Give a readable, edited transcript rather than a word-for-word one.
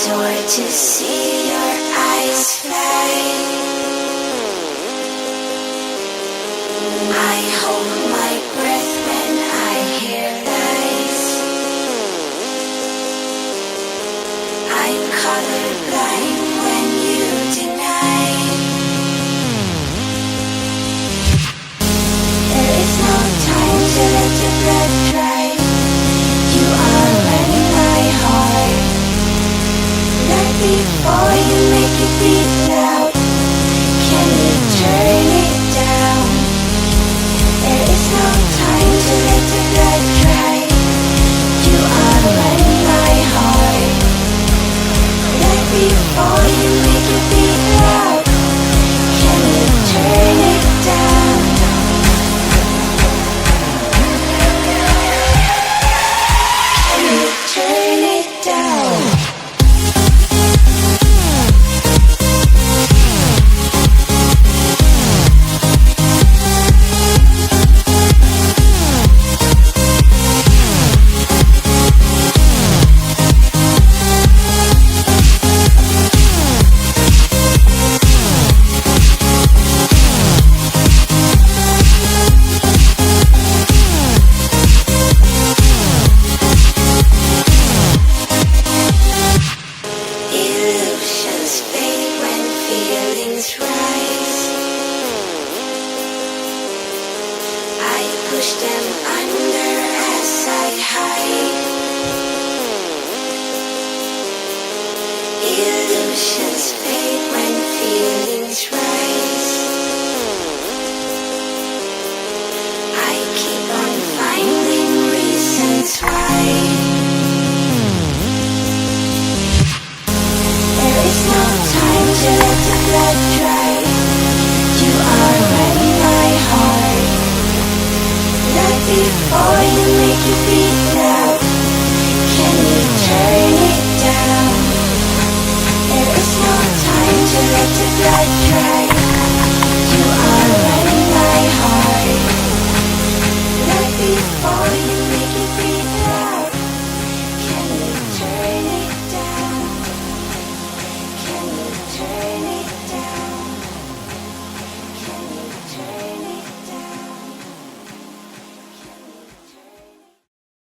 door to see your eyes fly. I hold my breath when I hear lies. I'm colorblind when you deny. There is no time to let your blood dry. You are running my heart. Right before you make it beat loud, can you turn it down? There is no time to let your blood dry. You are running my heart. Right before you make it beat loud, can you turn it down? Can you turn it down? Illusions fade when feelings rise. I push them under as I hide. Illusions